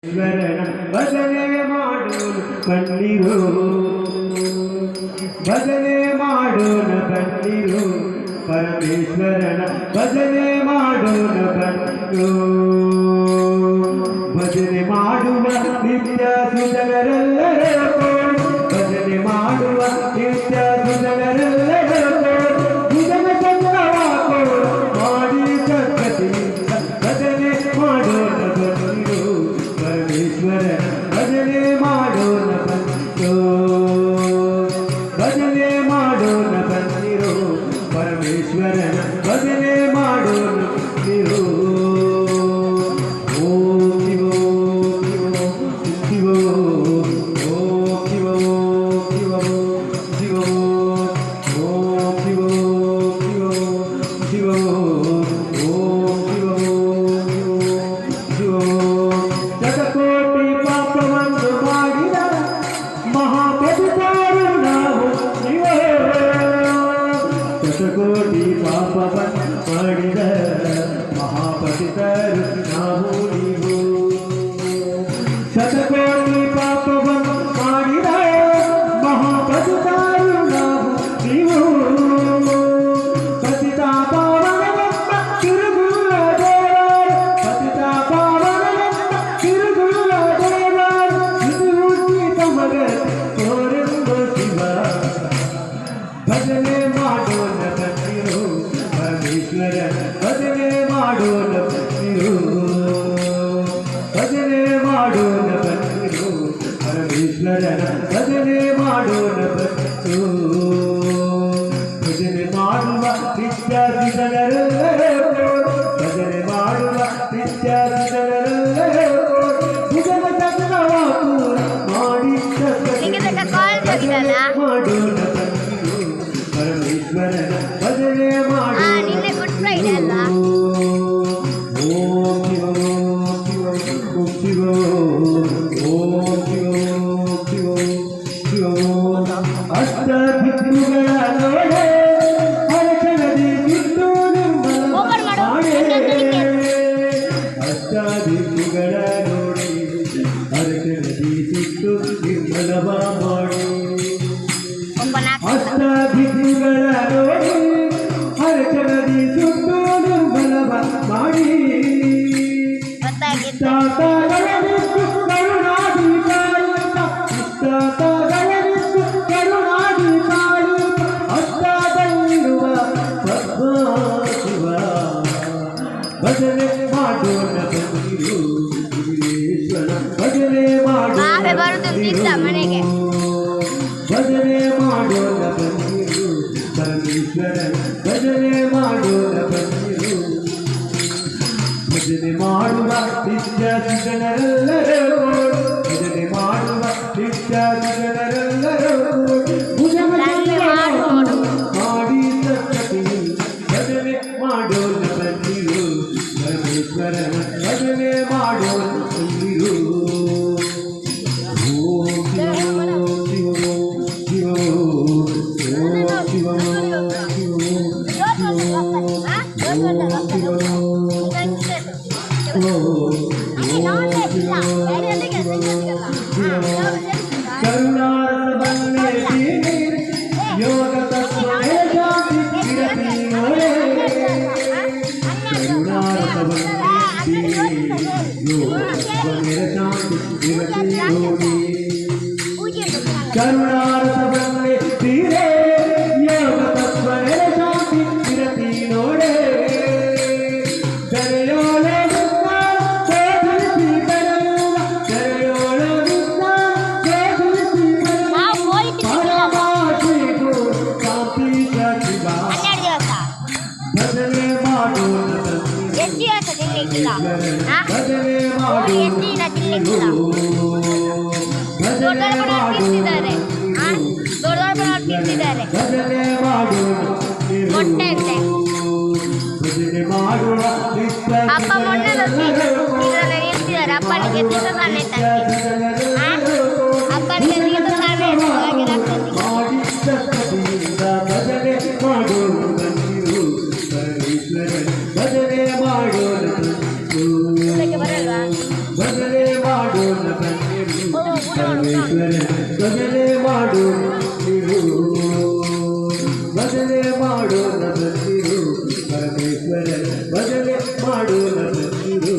ಭಜನೆ ಮಾಡೋಣ ಬನ್ನಿರು ಭಜನೆ ಮಾಡೋಣ ಬನ್ನಿರು ಪರಮೇಶ್ವರನ ಭಜನೆ ಮಾಡೋಣ ಬನ್ನಿರು ಭಜನೆ ಮಾಡುವ ನಿತ್ಯ ಸುಜನರೆಲ್ಲರೂ ಭಜನೆ ಮಾಡುವ ನಿತ್ಯ ಸುಜನರೆಲ್ಲರೂ ಭುಜನ ಚಂದ್ರವಾಕೋಣ ಮಾಡಿ ಸದ್ಗತಿಯಿಂದ ಭಜನೆ ಮಾಡೋಣ ಬನ್ನಿರು ಪರಮೇಶ್ವರ ಭಜನೆ ಮಾಡೋಣ ಬನ್ನಿರು ಭಜನೆ ಮಾಡೋಣ ಬನ್ನಿರು ಪರಮೇಶ್ವರನ ಭಜನೆ ಮಾಡೋಣ ಬನ್ನಿರು ಶತಕೋಟಿ ಪಾಪವನ್ನು ಮಾಡಿದ ಮಹಾಪತಿತಾರು ನಾವು ಶಿವೋ ಶತಕೋಟಿ ಪಾಪವನ್ನು ಮಾಡಿದ ಮಹಾಪತಿತಾರು ನಾವು ನೀವು ಶತಕೋಟಿ ಪಾಪವನ್ನು ಮಾಡಿದ ಮಹಾಪತಿತಾರು ನಾವು ನೀವು ಪತಿತ ಪಾವನವೆಂಬ ತಿರುಗುಳ ದೇವರು ಪತಿತ ಪಾವನವೆಂಬ ತಿರುಗುಳ ದೇವರು ಇದು ಹುಟ್ಟಿದ ಮಗ ತೋರೆಂಬ ಶಿವ ಭಜನೆ ಮಾಡೋಣ ಬನ್ನಿರು ಪರಮೇಶ್ವರ ಭಜನೆ ಮಾಡೋಣ ಬನ್ನಿರು ಭಜನೆ ಮಾಡೋಣ ಬನ್ನಿರು ಪರಮೇಶ್ವರನ ಭಜನೆ ಮಾಡೋಣ ಬನ್ನಿರು ಭಜನೆ ಮಾಡುವ ನಿತ್ಯ ಸುಜನರೆಲ್ಲರೂ ಭಜನೆ ಮಾಡುವ ನಿತ್ಯ ಸುಜನರೆಲ್ಲರೂ ಭುಜನ ಚಕ್ರವಾಕೂರ ಮಾಡಿ ಭಜನೆ ಮಾಡೋಣ ಬನ್ನಿರು ಪರಮೇಶ್ವರನ ಭಜನೆ ಮಾಡೋಣ ಓಂ ಶಿವ ಓಂ ಶಿವ ಅಷ್ಟ ಭಿಕ್ಷುಗಳ ನೋಡೆ ಹರಕನದಿ ಬಿಟ್ಟು ನಿರ್ಮಲ ಮಾಡೆ ಅಷ್ಟ ಭಿಕ್ಷುಗಳ ನೋಡಿ ಹರಕನದಿ ಸುಟ್ಟು ನಿರ್ಮಲವ ಮಾಡಿ ಅಷ್ಟ ಭಿಕ್ಷುಗಳ ನೋಡಿ ಹರಕನದಿ ಸುಟ್ಟು ನಿರ್ಮಲವ ಮಾಡಿ ಇಷ್ಟಾರ್ಥಗಳನ್ನಿತ್ತು ಕರುಣಾದಿ ಕಾಯುತ್ತ ಇಷ್ಟಾರ್ಥಗಳನ್ನಿತ್ತು ಕರುಣಾದಿ ಕಾಯುತ್ತ ಅಷ್ಟದಲ್ಲಿರುವ ಪದ್ಮಶಿವ ಭಜನೆ ಮಾಡೋಣ ಬನ್ನಿರು ವಿಶ್ವೇಶ್ವರ ಭಜನೆ ಮಾಡೋಣ ಮನೆಗೆ ಭಜನೆ ಮಾಡೋಣ ಬನ್ನಿರು ಪರಮೇಶ್ವರ ಭಜನೆ ಮಾಡೋಣ ಬನ್ನಿರು ಭಜನೆ ಮಾಡುವ ನಿತ್ಯ ಸುಜನರೆಲ್ಲರೂ ಭಜನೆ ಮಾಡುವ ನಿತ್ಯ ಸುಜನರೆಲ್ಲರೂ ಭುಜನ ಚಂದ್ರವಾಕೋಣ ಮಾಡಿ ಸತ್ಕತಿಯಿಂದ ಭಜನೆ ಮಾಡೋಣ ಬನ್ನಿರು ಪರಮೇಶ್ವರನ ಭಜನೆ ಮಾಡೋಣ ಬನ್ನಿರು ಓಂ ಶಿವ ಕರುಣಾರಸವನ್ನೇ ಯೋಗ ತತ್ವವೇ ಶಾಂತಿ ವಿರತಿ ನೋಡೆ ಕರುಣಾರಸವನ್ನೇ ಯೋಗ ತತ್ವವೇ ಶಾಂತಿ ವಿರತಿ ನೋಡಿ ಕರುಣಾರಸವನ್ನೇ ತೀರೆ ಯೋಗ ತತ್ವವೇ ಶಾಂತಿ ವಿರತಿ ನೋಡೆ ಭಜನೆ ಮಾಡೋಣ ಭಜನೆ ಮಾಡೋಣ ಭಜನೆ ಮಾಡೋಣ ಅಪ್ಪ ಮೊನ್ನೆ ನಿಲ್ಸಿದ್ದಾರೆ ಅಪ್ಪನಿಗೆ ಅಪ್ಪನಿಗೆ ಭಜನೆ ಮಾಡೋಣ ಬನ್ನಿರು ಪರಮೇಶ್ವರ ಭಜನೆ ಮಾಡೋಣ ಭಜನೆ ಮಾಡು ಮಾಡೋಣ ಬನ್ನಿರು ಪರಮೇಶ್ವರ ಭಜನೆ ಮಾಡೋಣ ನೀವು ಭಜನೆ ಮಾಡೋಣ ಬನ್ನಿರು ಪರಮೇಶ್ವರ ಭಜನೆ ಮಾಡೋಣ ಬನ್ನಿರು